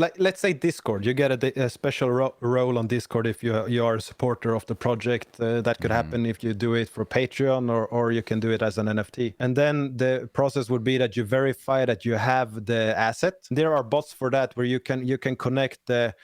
like let's say Discord, you get a special role on Discord if you are a supporter of the project. That could Mm-hmm. happen if you do it for Patreon, or you can do it as an NFT. And then the process would be that you verify that you have the asset. There are bots for that where you can connect the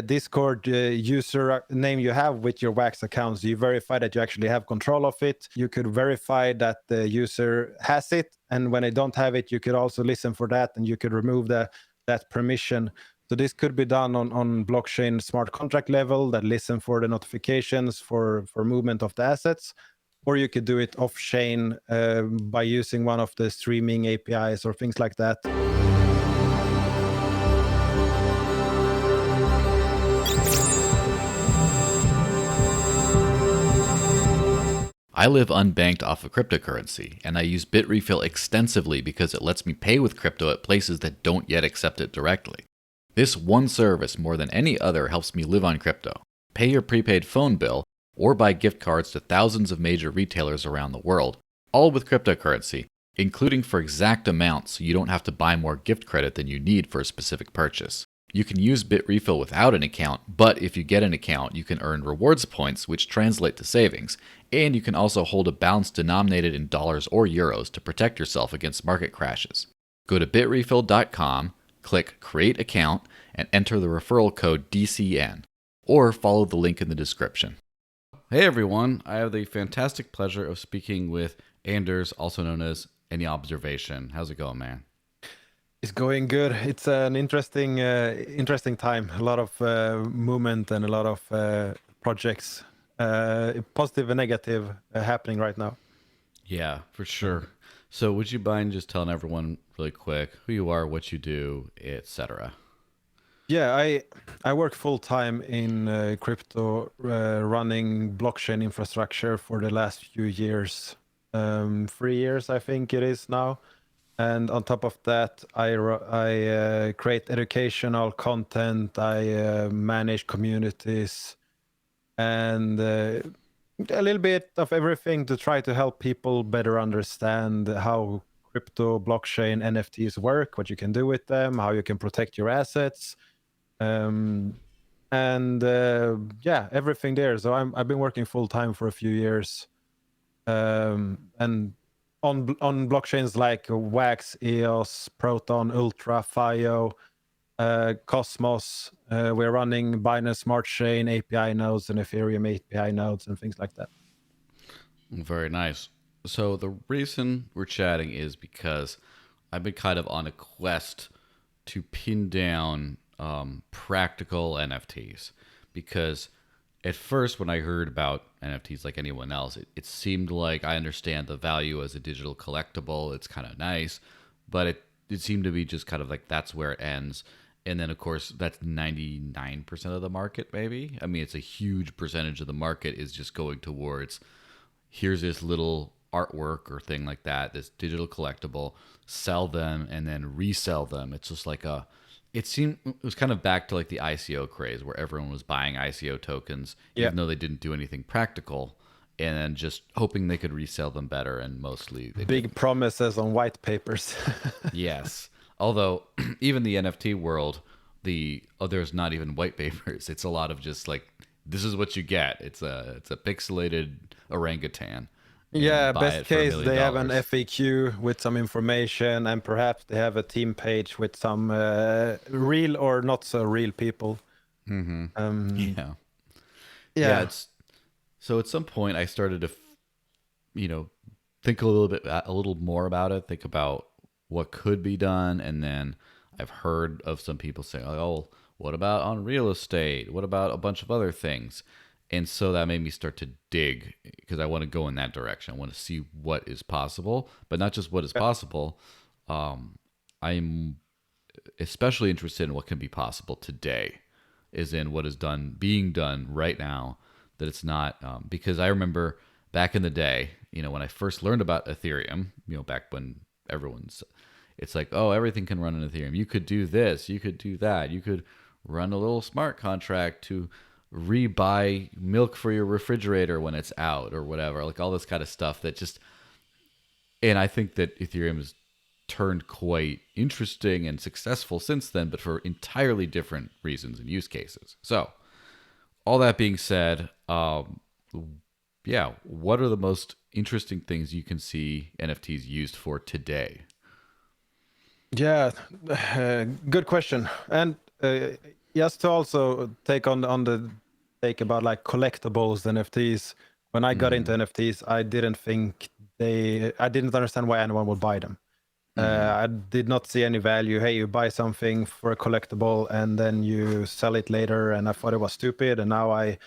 Discord user name you have with your Wax accounts. You verify that you actually have control of it. You could verify that the user has it, and when they don't have it, you could also listen for that, and you could remove that permission. So this could be done on blockchain smart contract level that listen for the notifications for movement of the assets, or you could do it off chain by using one of the streaming APIs or things like that. I live unbanked off of cryptocurrency, and I use Bitrefill extensively because it lets me pay with crypto at places that don't yet accept it directly. This one service, more than any other, helps me live on crypto, pay your prepaid phone bill, or buy gift cards to thousands of major retailers around the world, all with cryptocurrency, including for exact amounts so you don't have to buy more gift credit than you need for a specific purchase. You can use Bitrefill without an account, but if you get an account, you can earn rewards points, which translate to savings, and you can also hold a balance denominated in dollars or euros to protect yourself against market crashes. Go to bitrefill.com, click Create Account, and enter the referral code DCN, or follow the link in the description. Hey everyone, I have the fantastic pleasure of speaking with Anders, also known as Any Observation. How's it going, man? It's going good. It's an interesting time. A lot of movement and a lot of projects, positive and negative, happening right now. Yeah, for sure. So would you mind just telling everyone really quick who you are, what you do, etc.? Yeah, I work full time in crypto, running blockchain infrastructure for the last few years, 3 years I think it is now. And on top of that, I create educational content. I manage communities, and a little bit of everything to try to help people better understand how crypto, blockchain, NFTs work, what you can do with them, how you can protect your assets, um, and yeah, everything there. So I've been working full time for a few years, and on blockchains like Wax, EOS, Proton, Ultra, FIO, Cosmos. We're running Binance Smart Chain API nodes and Ethereum API nodes and things like that. Very nice. So the reason we're chatting is because I've been kind of on a quest to pin down practical NFTs. Because at first, when I heard about NFTs like anyone else, it seemed like I understand the value as a digital collectible. It's kind of nice, but it seemed to be just kind of like that's where it ends. And then, of course, that's 99% of the market, maybe. I mean, it's a huge percentage of the market is just going towards here's this little artwork or thing like that, this digital collectible, sell them and then resell them. It's just like it was kind of back to like the ICO craze where everyone was buying ICO tokens, Yeah, even though they didn't do anything practical, and then just hoping they could resell them better. And mostly they big didn't. promises on white papers. Yes. Although even the NFT world, there's not even white papers. It's a lot of just like this is what you get. It's a pixelated orangutan, and Yeah, buy best it for $1 case million. they have an FAQ with some information, and perhaps they have a team page with some real or not so real people. Mm-hmm. Um, Yeah. Yeah. yeah, It's so at some point I started to, you know, think a little more about it. Think about what could be done, and then I've heard of some people saying, "Oh, what about on real estate? What about a bunch of other things?" And so that made me start to dig because I want to go in that direction. I want to see what is possible, but not just what is yeah, possible. I'm especially interested in what can be possible today, is in what is being done right now. That it's not because I remember back in the day, when I first learned about Ethereum, back when it's like, oh, everything can run on Ethereum. You could do this, you could do that, you could run a little smart contract to rebuy milk for your refrigerator when it's out or whatever, like all this kind of stuff that just, and I think that Ethereum is turned quite interesting and successful since then, but for entirely different reasons and use cases. So, all that being said, yeah, what are the most interesting things you can see NFTs used for today? Yeah, good question. And just to also take on the take about like collectibles NFTs. When I got into NFTs, I didn't understand why anyone would buy them. I did not see any value. Hey, you buy something for a collectible and then you sell it later, and I thought it was stupid. And now I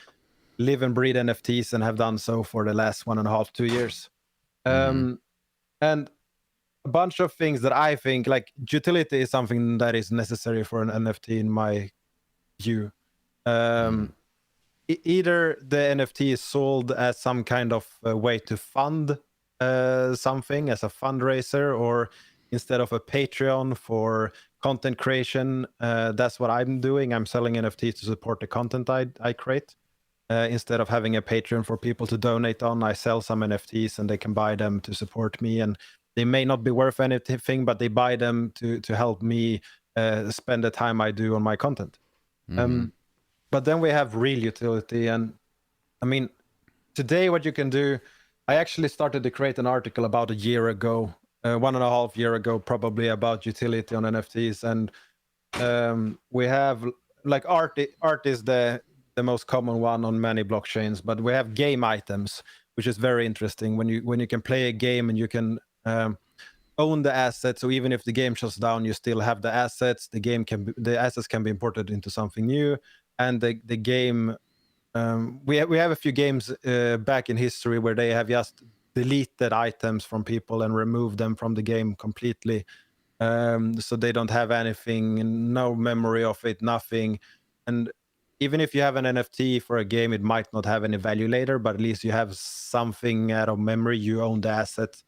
live and breathe NFTs and have done so for the last 1.5, 2 years. And a bunch of things that I think like utility is something that is necessary for an NFT in my view. Either the NFT is sold as some kind of way to fund something as a fundraiser, or instead of a Patreon for content creation. That's what I'm doing. I'm selling NFTs to support the content I create. Instead of having a Patreon for people to donate on, I sell some NFTs and they can buy them to support me. And they may not be worth anything, but they buy them to help me spend the time I do on my content. But then we have real utility. And I mean, today what you can do, I actually started to create an article about a year ago, 1.5 year ago, probably, about utility on NFTs. And we have like art is the most common one on many blockchains, but we have game items, which is very interesting when you can play a game and you can own the assets. So even if the game shuts down, you still have the assets. The assets can be imported into something new, and the game. We have a few games back in history where they have just deleted items from people and removed them from the game completely, so they don't have anything, no memory of it, nothing. And even if you have an NFT for a game, it might not have any value later, but at least you have something out of memory. You own the asset.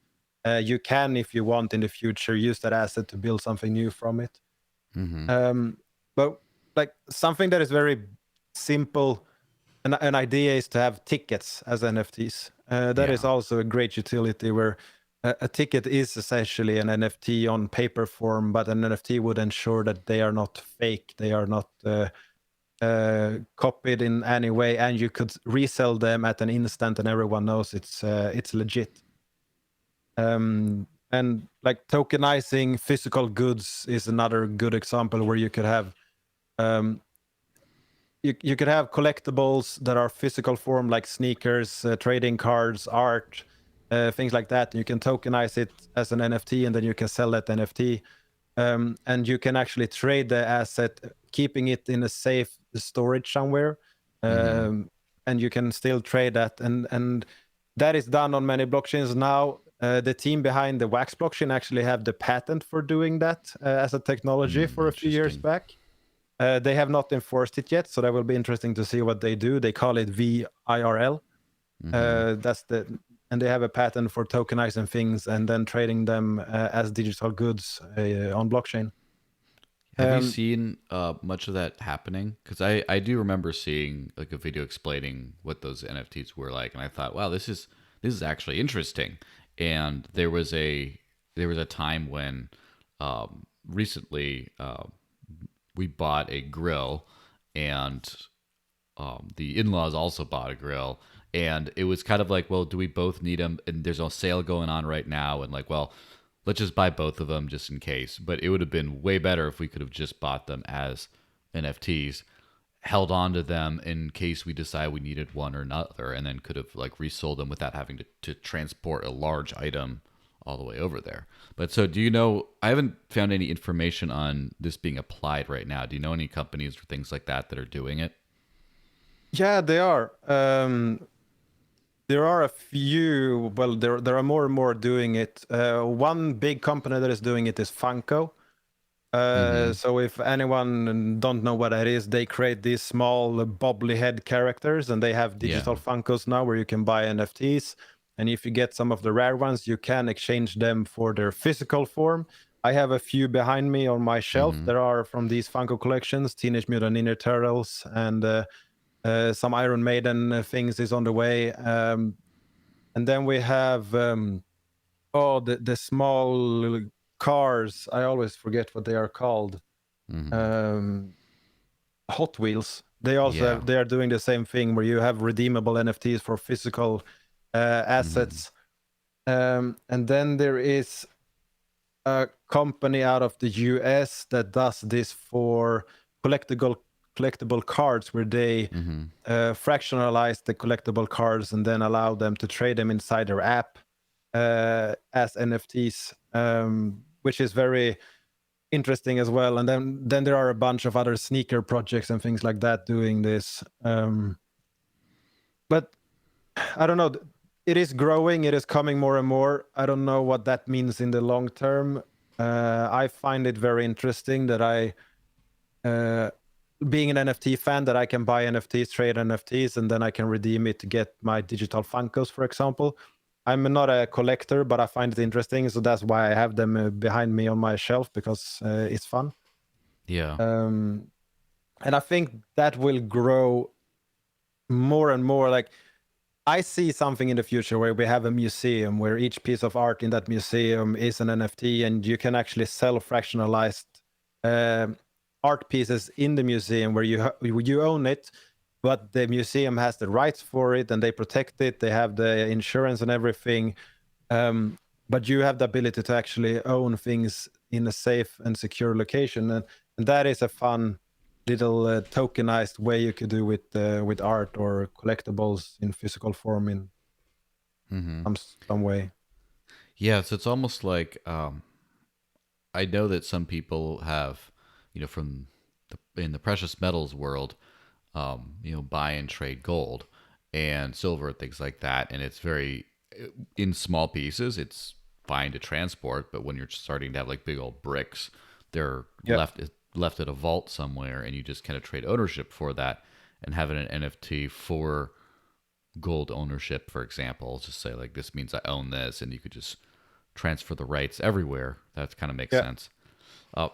You can, if you want in the future, use that asset to build something new from it. But like something that is very simple, an idea is to have tickets as NFTs. That is also a great utility where a ticket is essentially an NFT on paper form, but an NFT would ensure that they are not fake. They are not copied in any way, and you could resell them at an instant, and everyone knows it's legit. And like tokenizing physical goods is another good example where you could have you could have collectibles that are physical form, like sneakers, trading cards, art, things like that. You can tokenize it as an NFT, and then you can sell that NFT. And you can actually trade the asset, keeping it in a safe storage somewhere. And you can still trade that. And that is done on many blockchains now. The team behind the Wax blockchain actually have the patent for doing that as a technology for a few years back. They have not enforced it yet, so that will be interesting to see what they do. They call it VIRL. And they have a patent for tokenizing things and then trading them as digital goods on blockchain. Have you seen much of that happening? Because I do remember seeing like a video explaining what those NFTs were like, and I thought, wow, this is actually interesting. And there was a time when recently we bought a grill, and the in-laws also bought a grill, and it was kind of like, well, do we both need them? And there's a sale going on right now, and like, well, let's just buy both of them just in case. But it would have been way better if we could have just bought them as NFTs, held on to them in case we decide we needed one or another, and then could have like resold them without having to transport a large item all the way over there. But so do you know, I haven't found any information on this being applied right now. Do you know any companies or things like that are doing it? Yeah, they are. There are a few. Well, there are more and more doing it. One big company that is doing it is Funko. So if anyone don't know what that is, they create these small bobbly head characters, and they have digital Funkos now where you can buy NFTs. And if you get some of the rare ones, you can exchange them for their physical form. I have a few behind me on my shelf. There are from these Funko collections, Teenage Mutant Ninja Turtles, and some Iron Maiden things is on the way. And then we have the small cars. I always forget what they are called. Hot Wheels. They also Yeah. they are doing the same thing where you have redeemable NFTs for physical assets. And then there is a company out of the US that does this for collectible cards, where they fractionalize the collectible cards and then allow them to trade them inside their app as NFTs, which is very interesting as well. And then there are a bunch of other sneaker projects and things like that doing this. But I don't know. It is growing. It is coming more and more. I don't know what that means in the long term. I find it very interesting that being an NFT fan, that I can buy NFTs, trade NFTs, and then I can redeem it to get my digital Funkos, for example. I'm not a collector, but I find it interesting, so that's why I have them behind me on my shelf, because it's fun. Yeah. And I think that will grow more and more. Like, I see something in the future where we have a museum where each piece of art in that museum is an NFT, and you can actually sell fractionalized art pieces in the museum where you own it, but the museum has the rights for it and they protect it. They have the insurance and everything. But you have the ability to actually own things in a safe and secure location. And that is a fun little tokenized way you could do with art or collectibles in physical form in some way. Yeah, so it's almost like I know that some people have, from in the precious metals world, buy and trade gold and silver and things like that, and it's very in small pieces. It's fine to transport, but when you're starting to have like big old bricks, they're left at a vault somewhere, and you just kind of trade ownership for that. And having an NFT for gold ownership, for example, just say like, this means I own this, and you could just transfer the rights everywhere. That kind of makes sense.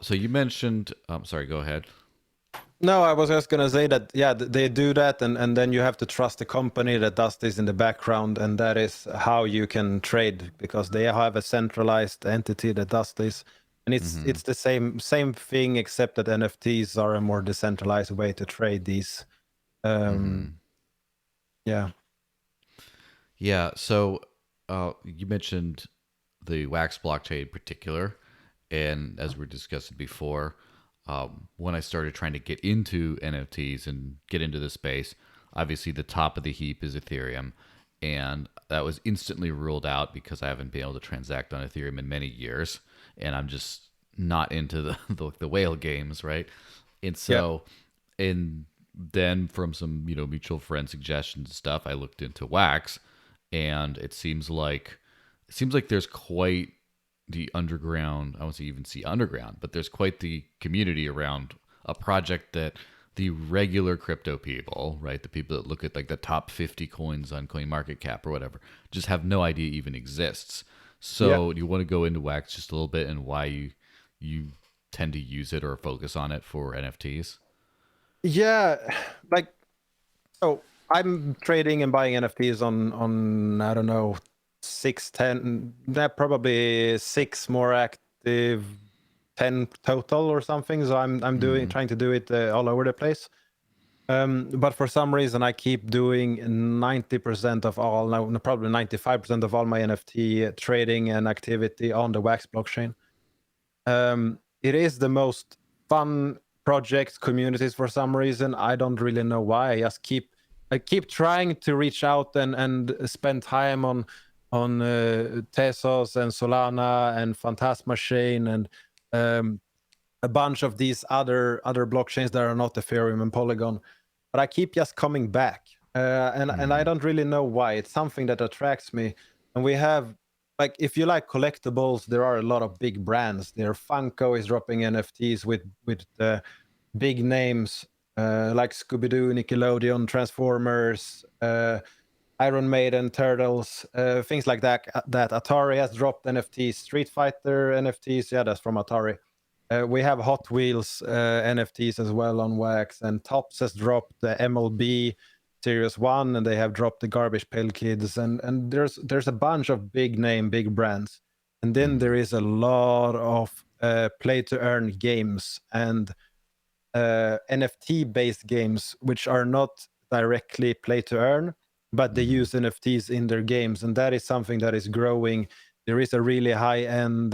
So you mentioned, sorry, go ahead. No, I was just gonna say that, yeah, they do that, and then you have to trust the company that does this in the background, and that is how you can trade, because they have a centralized entity that does this, and it's the same thing, except that NFTs are a more decentralized way to trade these. Yeah. Yeah. So you mentioned the Wax blockchain in particular, and as we were discussing before, when I started trying to get into NFTs and get into the space, obviously the top of the heap is Ethereum, and that was instantly ruled out because I haven't been able to transact on Ethereum in many years, and I'm just not into the whale games, right? And so, and then from some mutual friend suggestions and stuff, I looked into Wax, and it seems like there's quite the underground, I won't say even see underground, but there's quite the community around a project that the regular crypto people, right, the people that look at like the top 50 coins on CoinMarketCap or whatever, just have no idea even exists. So do you want to go into Wax just a little bit and why you tend to use it or focus on it for NFTs? Yeah, like, so I'm trading and buying NFTs on I don't know, 6, 10, probably 6 more active, 10 total or something. So I'm trying to do it all over the place. But for some reason, I keep doing 90% of all, no, probably 95% of all my NFT trading and activity on the Wax blockchain. It is the most fun project communities for some reason. I don't really know why. I keep trying to reach out and spend time on Tezos and Solana and Phantasma Chain and a bunch of these other blockchains that are not Ethereum and Polygon. But I keep just coming back, and I don't really know why. It's something that attracts me, and we have, like, if you like collectibles, there are a lot of big brands there. Funko is dropping NFTs with big names like Scooby-Doo, Nickelodeon, Transformers, Iron Maiden, Turtles, things like that. That Atari has dropped NFTs, Street Fighter NFTs. Yeah, that's from Atari. We have Hot Wheels NFTs as well on Wax, and Topps has dropped the MLB Series 1, and they have dropped the Garbage Pail Kids, and there's a bunch of big brands. And then there is a lot of play to earn games and NFT based games, which are not directly play to earn, but they use NFTs in their games. And that is something that is growing. There is a really high end,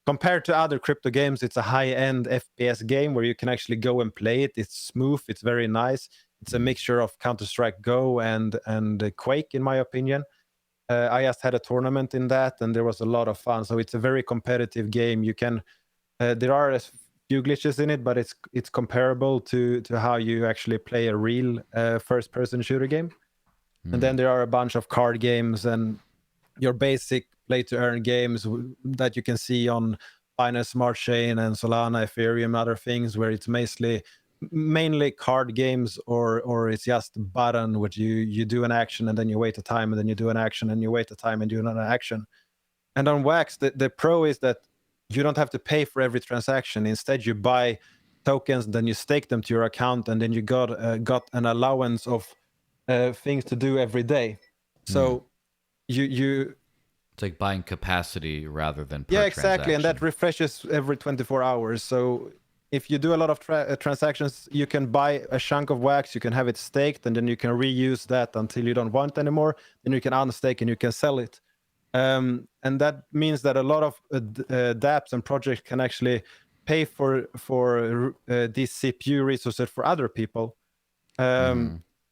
compared to other crypto games, it's a high end FPS game where you can actually go and play it. It's smooth, it's very nice. It's a mixture of Counter-Strike Go and Quake, in my opinion. I just had a tournament in that, and there was a lot of fun. So it's a very competitive game. You can there are a few glitches in it, but it's comparable to how you actually play a real first-person shooter game. And then there are a bunch of card games and your basic play-to-earn games that you can see on Binance Smart Chain and Solana, Ethereum, other things where it's mainly card games, or it's just a button which you do an action and then you wait a time and then you do an action and you wait a time and do another action. And on Wax, the pro is that you don't have to pay for every transaction. Instead, you buy tokens, then you stake them to your account, and then you got an allowance of things to do every day. So you It's like buying capacity rather than per yeah, exactly, and that transaction. refreshes every 24 hours. So if you do a lot of transactions, you can buy a chunk of Wax, you can have it staked, and then you can reuse that until you don't want it anymore. Then you can unstake and you can sell it. And that means that a lot of dApps and projects can actually pay for these CPU resources for other people.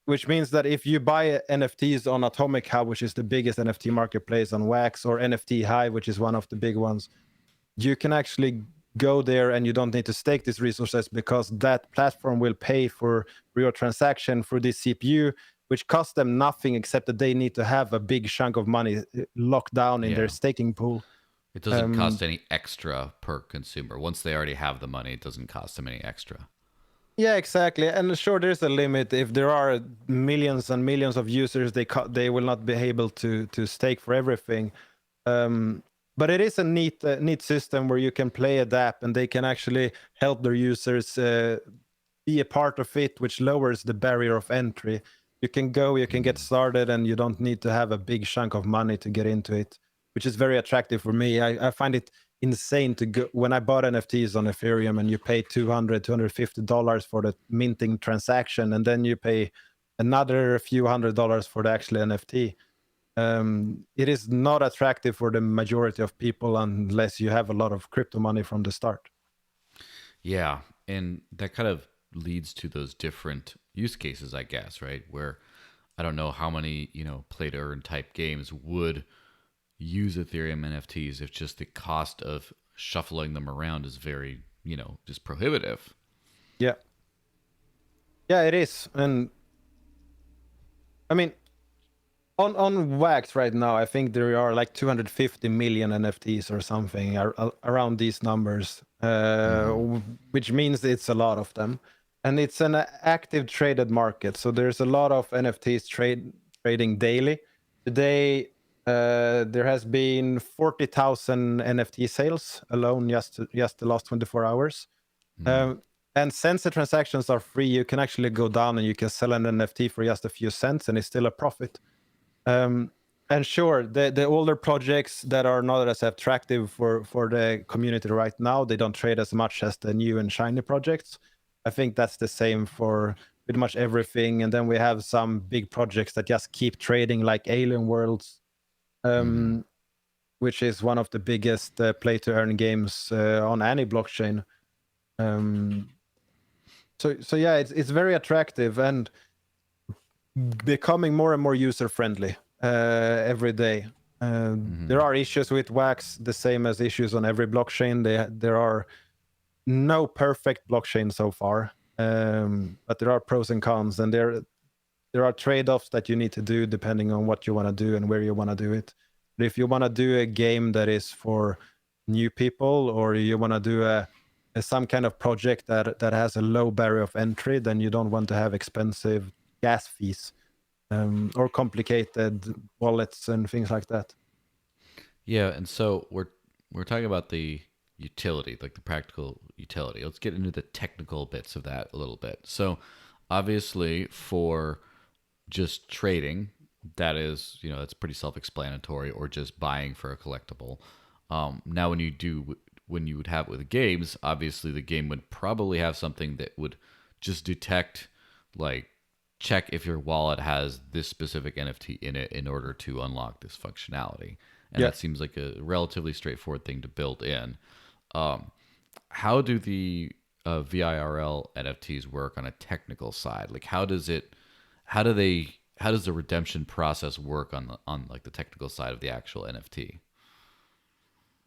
Which means that if you buy NFTs on Atomic Hub, which is the biggest NFT marketplace on Wax, or NFT Hive, which is one of the big ones, you can actually go there and you don't need to stake these resources because that platform will pay for your transaction for this CPU, which costs them nothing except that they need to have a big chunk of money locked down in their staking pool. It doesn't cost any extra per consumer. Once they already have the money, it doesn't cost them any extra. Yeah, exactly. And sure, there's a limit. If there are millions and millions of users, they will not be able to stake for everything. But it is a neat system where you can play a dApp and they can actually help their users be a part of it, which lowers the barrier of entry. You can get started, and you don't need to have a big chunk of money to get into it, which is very attractive for me. I find it insane to go when I bought NFTs on Ethereum, and you pay $250 for the minting transaction, and then you pay another few $100s for the actual NFT. It is not attractive for the majority of people unless you have a lot of crypto money from the start. Yeah, and that kind of leads to those different use cases, I guess, right? Where I don't know how many, play to earn type games would use Ethereum NFTs if just the cost of shuffling them around is very, just prohibitive. Yeah. Yeah, it is. And I mean, on Wax right now, I think there are like 250 million NFTs or something around these numbers, which means it's a lot of them. And it's an active traded market. So there's a lot of NFTs trading daily. Today, there has been 40,000 NFT sales alone just the last 24 hours. And since the transactions are free, you can actually go down and you can sell an NFT for just a few cents, and it's still a profit. And sure, the older projects that are not as attractive for the community right now, they don't trade as much as the new and shiny projects. I think that's the same for pretty much everything. And then we have some big projects that just keep trading, like Alien Worlds, which is one of the biggest play-to-earn games on any blockchain. So yeah, it's very attractive and becoming more and more user-friendly every day. There are issues with Wax, the same as issues on every blockchain. There are no perfect blockchain so far, but there are pros and cons, and there are trade-offs that you need to do depending on what you want to do and where you want to do it. But if you want to do a game that is for new people, or you want to do some kind of project that has a low barrier of entry, then you don't want to have expensive gas fees or complicated wallets and things like that. Yeah, and so we're talking about the utility, like the practical utility. Let's get into the technical bits of that a little bit. So, obviously, for just trading, That is, that's pretty self-explanatory, or just buying for a collectible. Now, when you would have it with games, obviously the game would probably have something that would just detect, like, check if your wallet has this specific NFT in it in order to unlock this functionality. And Yeah. that seems like a relatively straightforward thing to build in. Um, how do the VIRL NFTs work on a technical side? Like, how do they, how does the redemption process work on like the technical side of the actual NFT?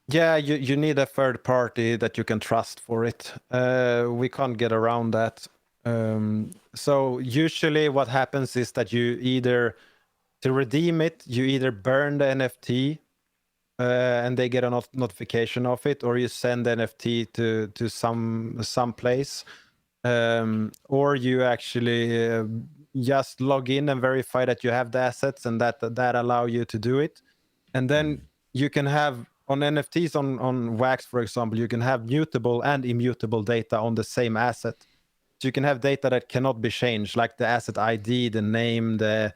Yeah, you need a third party that you can trust for it. We can't get around that. So usually what happens is that you either, to redeem it, you either burn the NFT and they get a notification of it, or you send the NFT to some place, or you actually just log in and verify that you have the assets, and that allow you to do it. And then you can have on NFTs on Wax, for example, you can have mutable and immutable data on the same asset. So you can have data that cannot be changed, like the asset ID, the name, the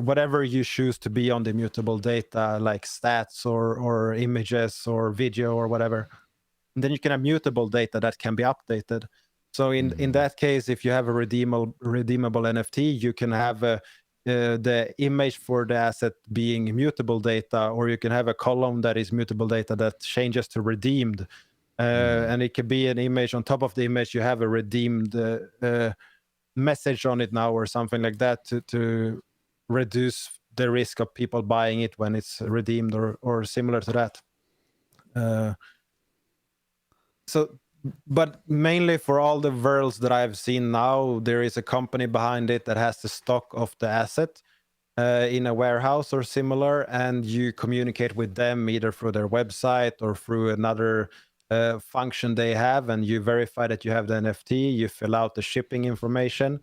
whatever you choose to be on the mutable data, like stats or images or video or whatever. And then you can have mutable data that can be updated. So in that case, if you have a redeemable NFT, you can have the image for the asset being immutable data, or you can have a column that is mutable data that changes to redeemed. And it could be an image. On top of the image, you have a redeemed message on it now, or something like that, to reduce the risk of people buying it when it's redeemed, or similar to that. So, but mainly for all the worlds that I've seen now, there is a company behind it that has the stock of the asset in a warehouse or similar, and you communicate with them either through their website or through another function they have, and you verify that you have the NFT. You fill out the shipping information.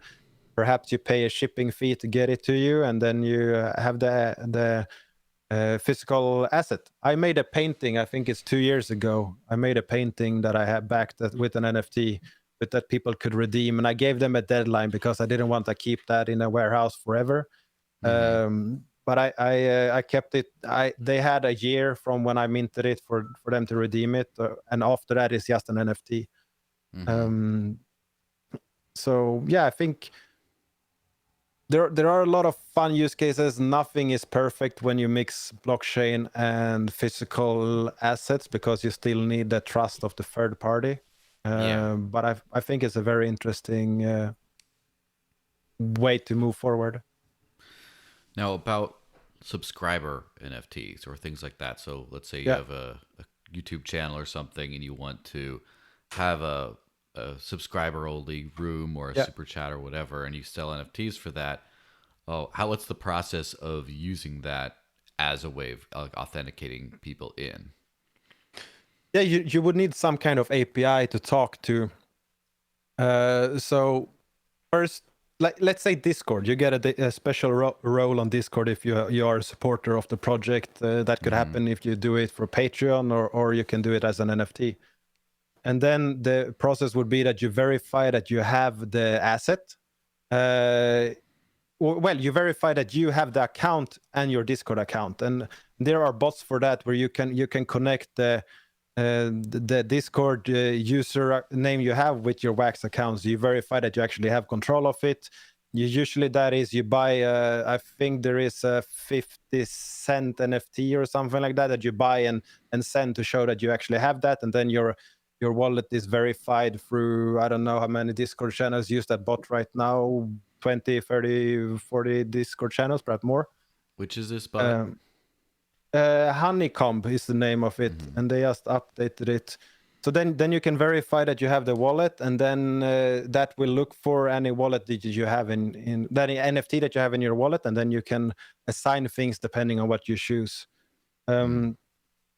Perhaps you pay a shipping fee to get it to you, and then you have the physical asset. I made a painting, I think it's 2 years ago. I made a painting that I had backed with an NFT, but that people could redeem. And I gave them a deadline because I didn't want to keep that in a warehouse forever. But I kept it. They had a year from when I minted it for them to redeem it, and after that it's just an NFT. So yeah, I think there are a lot of fun use cases. Nothing is perfect when you mix blockchain and physical assets, because you still need the trust of the third party. Yeah. But I think it's a very interesting way to move forward. Now, about subscriber NFTs or things like that. So let's say you Yeah. have a YouTube channel or something, and you want to have a subscriber only room or a Yeah. super chat or whatever, and you sell NFTs for that. Oh, what's the process of using that as a way of like authenticating people in? Yeah, you would need some kind of API to talk to. So first, let's say Discord. You get a special role on Discord if you are a supporter of the project. That could happen if you do it for Patreon, or you can do it as an NFT. And then the process would be that you verify that you have the asset. Well, you verify that you have the account and your Discord account, and there are bots for that where you can connect the Discord user name you have with your Wax accounts. You verify that you actually have control of it. Usually that is, you buy I think there is a 50 cent NFT or something like that you buy and send to show that you actually have that, and then your wallet is verified through, I don't know how many Discord channels use that bot right now, 20, 30, 40 Discord channels, perhaps more. Which is this bot? Honeycomb is the name of it, and they just updated it. So then you can verify that you have the wallet, and then that will look for any wallet digit you have in that NFT that you have in your wallet, and then you can assign things depending on what you choose.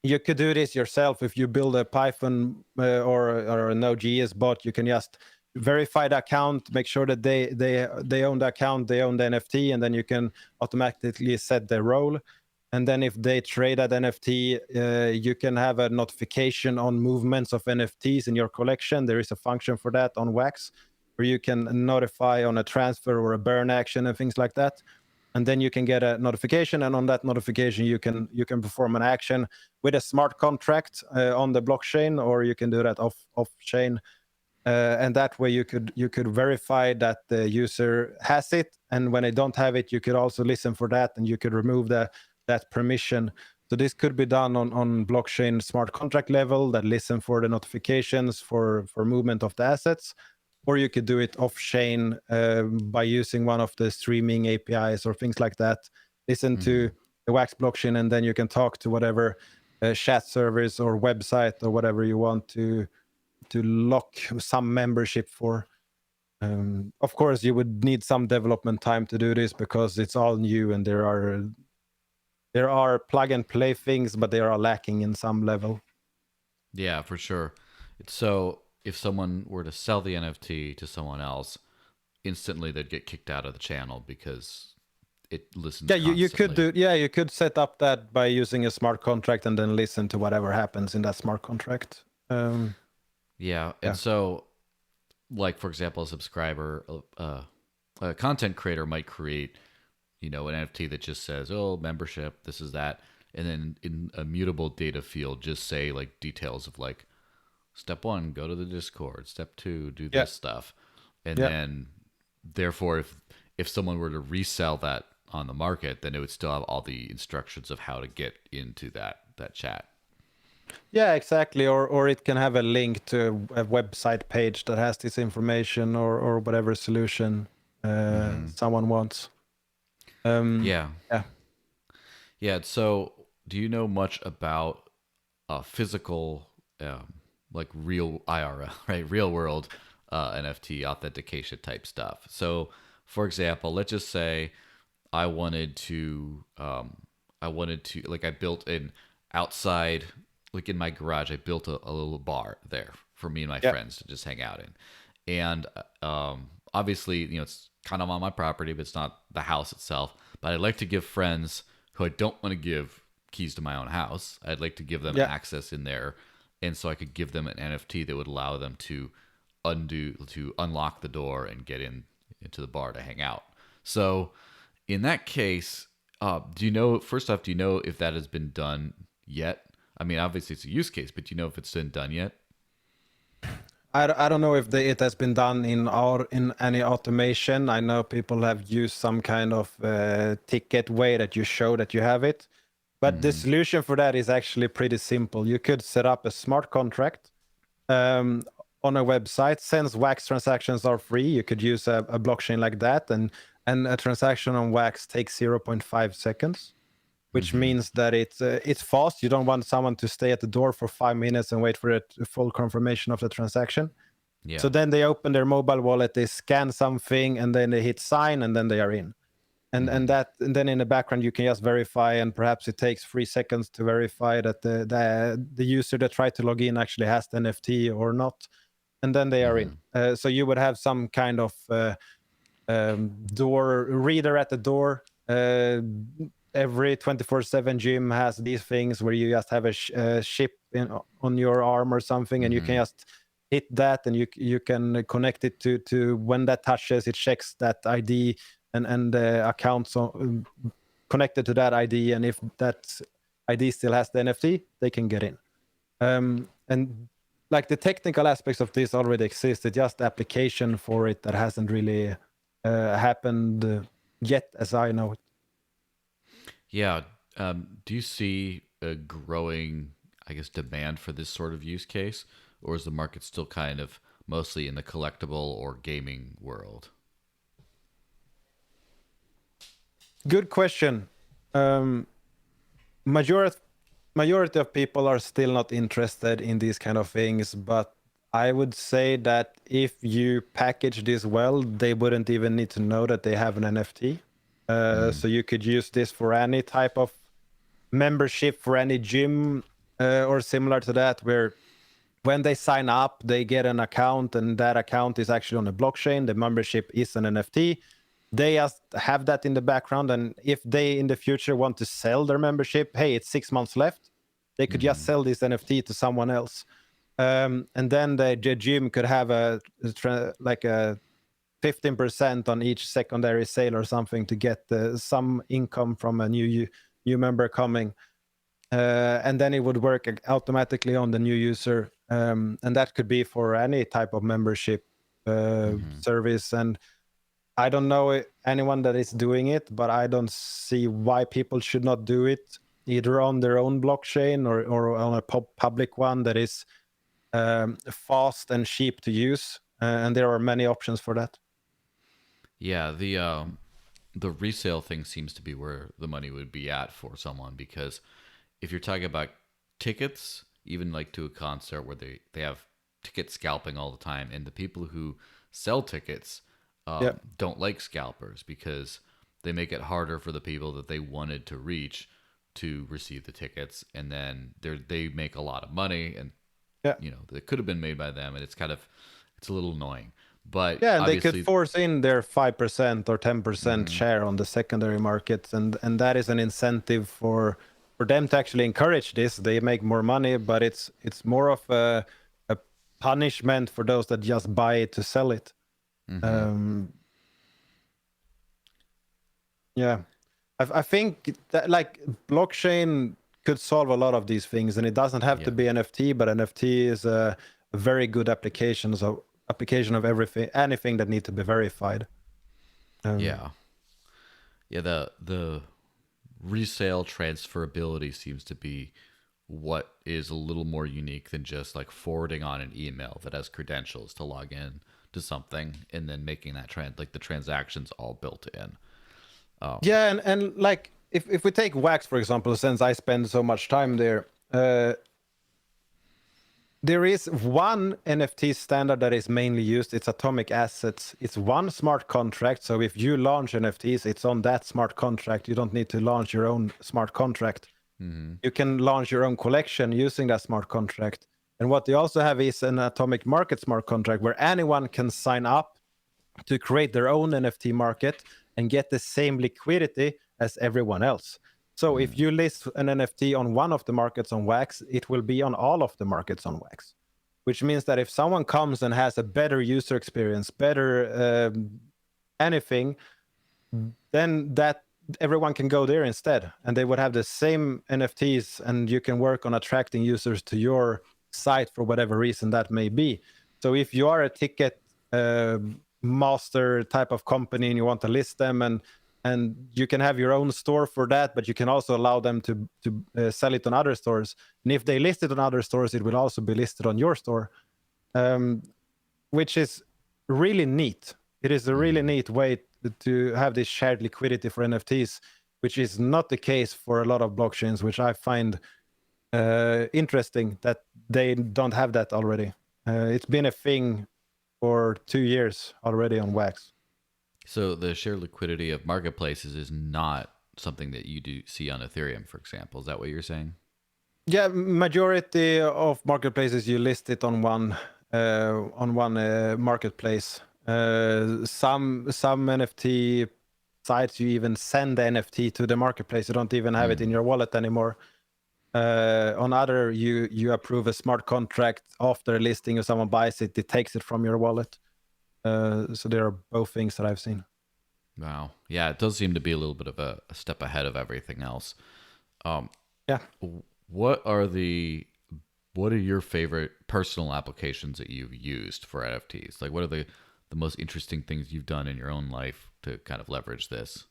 You could do this yourself if you build a Python or a Node.js bot. You can just verify the account, make sure that they own the account, they own the NFT, and then you can automatically set the role. And then if they trade that NFT, you can have a notification on movements of NFTs in your collection. There is a function for that on Wax, where you can notify on a transfer or a burn action and things like that. and then you can get a notification, and on that notification you can perform an action with a smart contract on the blockchain, or you can do that off chain. And that way you could verify that the user has it, and when they don't have it, you could also listen for that, and you could remove that permission. So this could be done on blockchain smart contract level, that listen for the notifications for movement of the assets, or you could do it off chain by using one of the streaming APIs or things like that. Listen to the Wax blockchain, and then you can talk to whatever chat service or website or whatever you want to lock some membership for. Of course, you would need some development time to do this because it's all new, and there are plug and play things, but they are lacking in some level. Yeah, for sure. So if someone were to sell the NFT to someone else, instantly they'd get kicked out of the channel because it listens. Yeah, you could do. Yeah, you could set up that by using a smart contract and then listen to whatever happens in that smart contract. Yeah, and so, like for example, a subscriber, a content creator might create, an NFT that just says, "Oh, membership, this is that," and then in a mutable data field, just say like details of like, step 1, go to the Discord. Step 2, do this stuff, and then, therefore, if someone were to resell that on the market, then it would still have all the instructions of how to get into that chat. Yeah, exactly. Or it can have a link to a website page that has this information, or whatever solution someone wants. Yeah. So, do you know much about physical, like real IRL, right? Real world NFT authentication type stuff. So, for example, let's just say I wanted to, like, I built an outside, like in my garage, I built a little bar there for me and my friends to just hang out in. And obviously, it's kind of on my property, but it's not the house itself. But I'd like to give friends who I don't want to give keys to my own house, I'd like to give them access in there. And so I could give them an NFT that would allow them to unlock the door and get into the bar to hang out. So in that case, do you know if that has been done yet? I mean, obviously it's a use case, but do you know if it's been done yet? I don't know if it has been done in any automation. I know people have used some kind of ticket way that you show that you have it. But the solution for that is actually pretty simple. You could set up a smart contract on a website. Since Wax transactions are free, you could use a blockchain like that. And a transaction on Wax takes 0.5 seconds. Which means that it's fast. You don't want someone to stay at the door for 5 minutes and wait for a full confirmation of the transaction. Yeah. So then they open their mobile wallet, they scan something, and then they hit sign, and then they are in. And then in the background you can just verify, and perhaps it takes 3 seconds to verify that the user that tried to log in actually has the NFT or not, and then they are in. So you would have some kind of door reader at the door. Every 24/7 gym has these things where you just have a chip on your arm or something, and you can just hit that, and you can connect it to when that touches, it checks that ID and the accounts connected to that ID, and if that ID still has the NFT, they can get in. And like the technical aspects of this already exist. It's just the application for it that hasn't really happened yet, as I know it. Yeah. Do you see a growing, I guess, demand for this sort of use case? Or is the market still kind of mostly in the collectible or gaming world? Good question. Majority of people are still not interested in these kind of things, but I would say that if you package this well, they wouldn't even need to know that they have an NFT. So you could use this for any type of membership for any gym or similar to that, where when they sign up, they get an account, and that account is actually on a blockchain. The membership is an NFT. They just have that in the background, and if they in the future want to sell their membership, hey, it's 6 months left, they could just sell this NFT to someone else. And then the gym could have a 15% on each secondary sale or something to get some income from a new member coming. And then it would work automatically on the new user. And that could be for any type of membership service. And I don't know anyone that is doing it, but I don't see why people should not do it either on their own blockchain or on a public one that is fast and cheap to use. And there are many options for that. Yeah, the resale thing seems to be where the money would be at for someone, because if you're talking about tickets, even like to a concert where they have ticket scalping all the time, and the people who sell tickets don't like scalpers because they make it harder for the people that they wanted to reach to receive the tickets, and then they make a lot of money, and that could have been made by them, and it's a little annoying. But and they could force in their 5% or 10% share on the secondary markets, and that is an incentive for them to actually encourage this. They make more money, but it's more of a punishment for those that just buy it to sell it. I think that like blockchain could solve a lot of these things, and it doesn't have to be NFT, but NFT is a very good application of anything that needs to be verified. The resale transferability seems to be what is a little more unique than just like forwarding on an email that has credentials to log in to something and then making that the transactions all built in. And like if we take Wax for example, since I spend so much time there, there is one NFT standard that is mainly used. It's Atomic Assets. It's one smart contract. So if you launch NFTs, it's on that smart contract. You don't need to launch your own smart contract. You can launch your own collection using that smart contract. And what they also have is an Atomic Market smart contract where anyone can sign up to create their own NFT market and get the same liquidity as everyone else. So if you list an NFT on one of the markets on Wax, it will be on all of the markets on Wax, which means that if someone comes and has a better user experience, better anything, then that everyone can go there instead, and they would have the same NFTs, and you can work on attracting users to your site for whatever reason that may be. So if you are a ticket master type of company and you want to list them, and you can have your own store for that, but you can also allow them to sell it on other stores. And if they list it on other stores, it will also be listed on your store, which is really neat. It is a really neat way to have this shared liquidity for NFTs, which is not the case for a lot of blockchains, which I find interesting that they don't have that already. It's been a thing for 2 years already on Wax. So the shared liquidity of marketplaces is not something that you do see on Ethereum, for example. Is that what you're saying? Yeah, majority of marketplaces you list it on one marketplace. Some NFT sites you even send the NFT to the marketplace. You don't even have it in your wallet anymore. On other, you approve a smart contract after a listing. If someone buys it, it takes it from your wallet. So there are both things that I've seen. Wow. Yeah, it does seem to be a little bit of a step ahead of everything else. What are your favorite personal applications that you've used for NFTs? Like, what are the most interesting things you've done in your own life to kind of leverage this?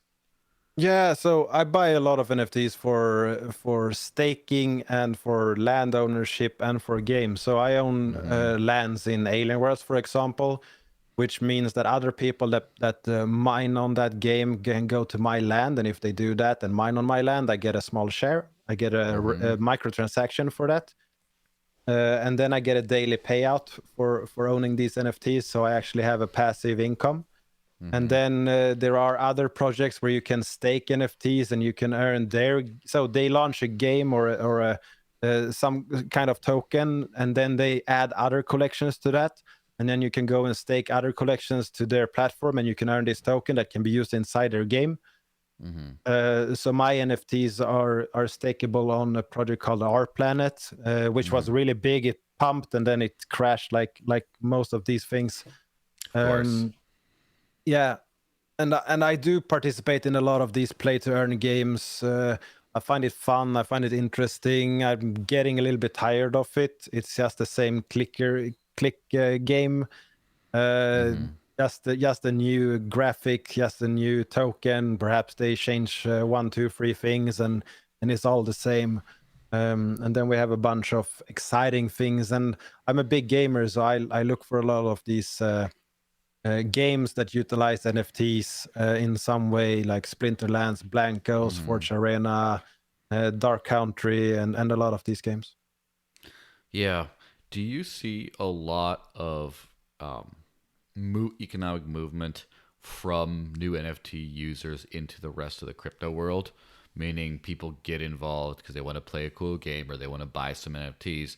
Yeah, so I buy a lot of NFTs for staking and for land ownership and for games. So I own lands in Alien Worlds, for example, which means that other people that mine on that game can go to my land, and if they do that and mine on my land, I get a small share. I get a microtransaction for that, and then I get a daily payout for owning these NFTs. So I actually have a passive income. And then there are other projects where you can stake NFTs and you can earn so they launch a game or some kind of token, and then they add other collections to that. And then you can go and stake other collections to their platform, and you can earn this token that can be used inside their game. So my NFTs are stakeable on a project called R Planet, which was really big. It pumped and then it crashed like most of these things. Of course. Yeah, and I do participate in a lot of these play to earn games. I find it fun. I find it interesting. I'm getting a little bit tired of it. It's just the same click game. Uh, just a new graphic, just a new token. Perhaps they change one, two, three things, and it's all the same. And then we have a bunch of exciting things. And I'm a big gamer, so I look for a lot of these. Games that utilize NFTs in some way, like Splinterlands, Blankos, Forge Arena, Dark Country, and a lot of these games. Yeah. Do you see a lot of economic movement from new NFT users into the rest of the crypto world? Meaning people get involved because they want to play a cool game or they want to buy some NFTs.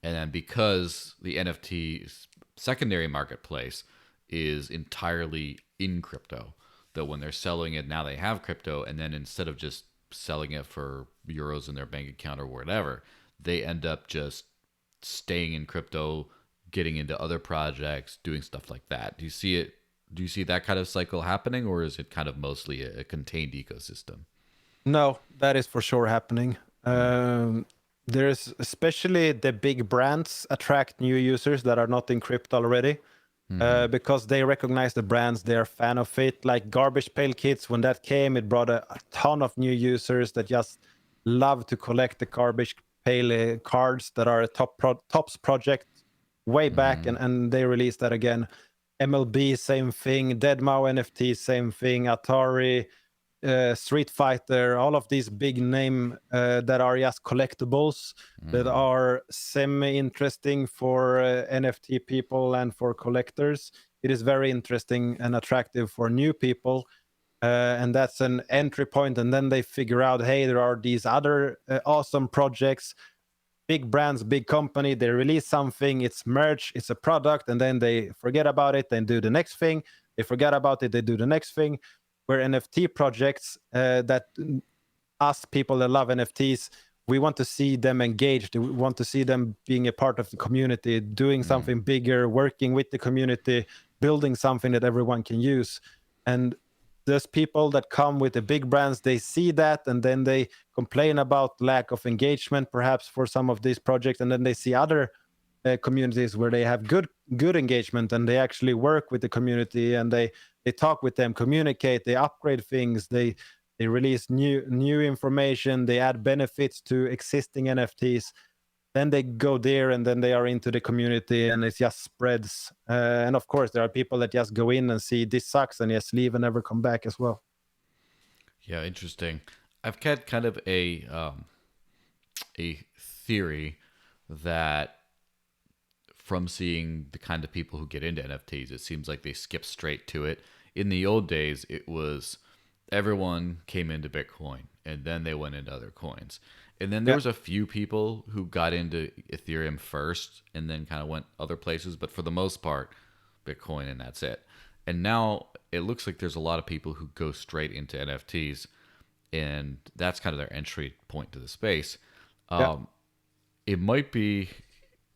And then because the NFT secondary marketplace is entirely in crypto, that when they're selling it, now they have crypto. And then instead of just selling it for euros in their bank account or whatever, they end up just staying in crypto, getting into other projects, doing stuff like that. Do you see it? Do you see that kind of cycle happening, or is it kind of mostly a contained ecosystem? No, that is for sure happening. There's especially the big brands attract new users that are not in crypto already. Because they recognize the brands, they're a fan of it. Like Garbage Pail Kids, when that came, it brought a ton of new users that just love to collect the Garbage Pail cards that are a Tops project way back, and they released that again. MLB, same thing. Deadmau NFT, same thing. Atari, Street Fighter, all of these big name that are just collectibles that are semi-interesting for NFT people and for collectors. It is very interesting and attractive for new people. And that's an entry point. And then they figure out, hey, there are these other awesome projects, big brands, big company. They release something, it's merch, it's a product, and then they forget about it, then do the next thing. They forget about it, they do the next thing. Where NFT projects that us people that love NFTs, we want to see them engaged. We want to see them being a part of the community, doing something bigger, working with the community, building something that everyone can use. And those people that come with the big brands, they see that, and then they complain about lack of engagement, perhaps for some of these projects. And then they see other communities where they have good engagement, and they actually work with the community, and they talk with them, communicate, they upgrade things, they release new information, they add benefits to existing NFTs. Then they go there, and then they are into the community, and it just spreads. And of course, there are people that just go in and see this sucks and just leave and never come back as well. Yeah, interesting. I've had kind of a theory that from seeing the kind of people who get into NFTs, it seems like they skip straight to it. In the old days, it was everyone came into Bitcoin and then they went into other coins. And then there was a few people who got into Ethereum first and then kind of went other places. But for the most part, Bitcoin, and that's it. And now it looks like there's a lot of people who go straight into NFTs, and that's kind of their entry point to the space. It might be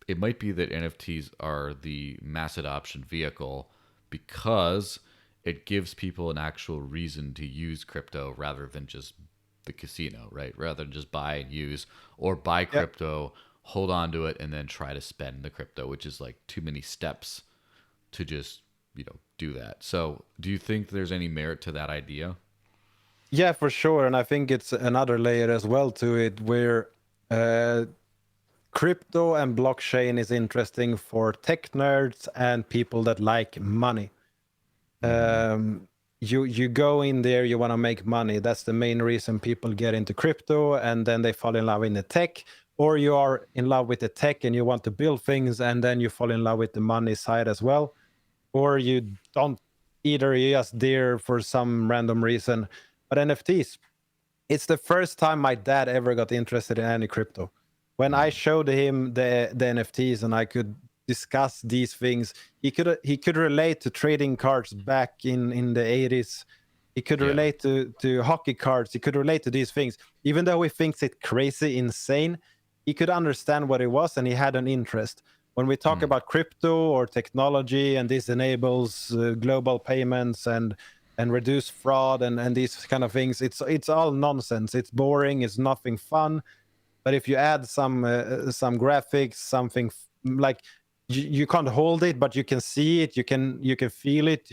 that NFTs are the mass adoption vehicle because it gives people an actual reason to use crypto rather than just the casino, right? Rather than just buy and use, or buy crypto, hold on to it, and then try to spend the crypto, which is like too many steps to just, do that. So do you think there's any merit to that idea? Yeah, for sure. And I think it's another layer as well to it, where crypto and blockchain is interesting for tech nerds and people that like money. You go in there, you want to make money. That's the main reason people get into crypto, and then they fall in love in the tech. Or you are in love with the tech and you want to build things, and then you fall in love with the money side as well. Or you don't either, you're just there for some random reason. But NFTs, it's the first time my dad ever got interested in any crypto. When I showed him the NFTs and I could discuss these things, he could relate to trading cards back in the 80s. He could relate to hockey cards. He could relate to these things. Even though he thinks it crazy, insane, he could understand what it was, and he had an interest. When we talk about crypto or technology, and this enables global payments and reduce fraud and these kind of things, it's all nonsense. It's boring. It's nothing fun. But if you add some graphics, something like you can't hold it, but you can see it, you can feel it.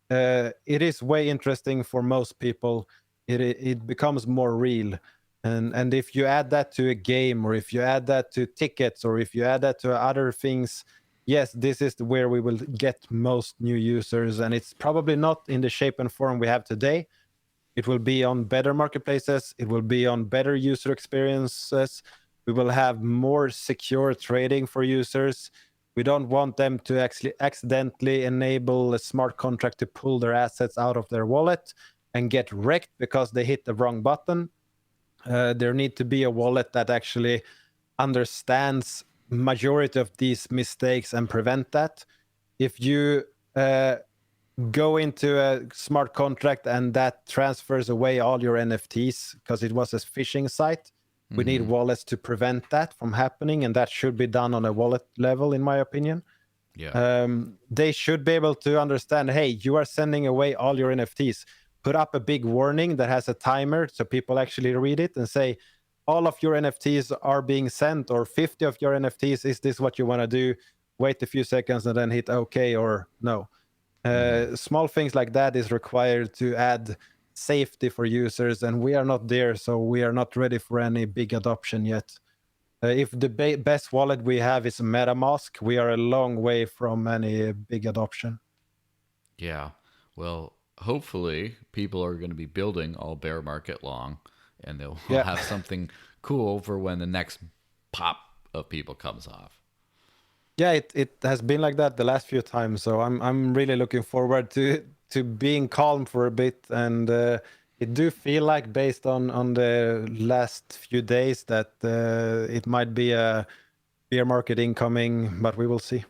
It is way interesting for most people. It becomes more real. And if you add that to a game, or if you add that to tickets, or if you add that to other things, yes, this is where we will get most new users. And it's probably not in the shape and form we have today. It will be on better marketplaces. It will be on better user experiences. We will have more secure trading for users. We don't want them to actually accidentally enable a smart contract to pull their assets out of their wallet and get wrecked because they hit the wrong button. There need to be a wallet that actually understands majority of these mistakes and prevent that. If you go into a smart contract and that transfers away all your NFTs because it was a phishing site, we need wallets to prevent that from happening, and that should be done on a wallet level, in my opinion. Yeah. They should be able to understand, hey, you are sending away all your NFTs. Put up a big warning that has a timer so people actually read it and say, all of your NFTs are being sent, or 50 of your NFTs, is this what you want to do? Wait a few seconds and then hit OK or no. Small things like that is required to add safety for users, and we are not there, so we are not ready for any big adoption yet. If the best wallet we have is MetaMask, we are a long way from any big adoption. Yeah. Well, hopefully people are going to be building all bear market long, and they'll have something cool for when the next pop of people comes off. Yeah, it has been like that the last few times. So I'm really looking forward to being calm for a bit, and it do feel like, based on the last few days, that it might be a bear market incoming, but we will see.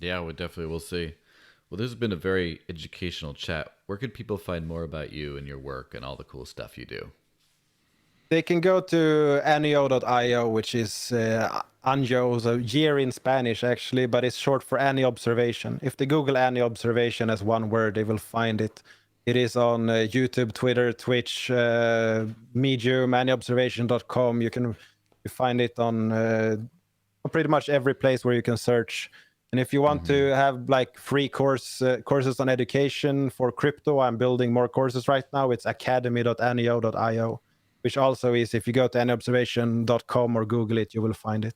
Yeah, we definitely will see. Well, this has been a very educational chat. Where could people find more about you and your work and all the cool stuff you do? They can go to anio.io, which is Anjo, a year in Spanish, actually, but it's short for Any Observation. If they Google Any Observation as one word, they will find it. It is on YouTube, Twitter, Twitch, Medium, anyobservation.com. You can find it on pretty much every place where you can search. And if you want to have like free courses on education for crypto, I'm building more courses right now. It's academy.anio.io, which also is, if you go to anyobservation.com or Google it, you will find it.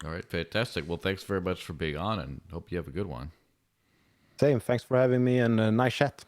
All right, fantastic. Well, thanks very much for being on, and hope you have a good one. Same. Thanks for having me, and nice chat.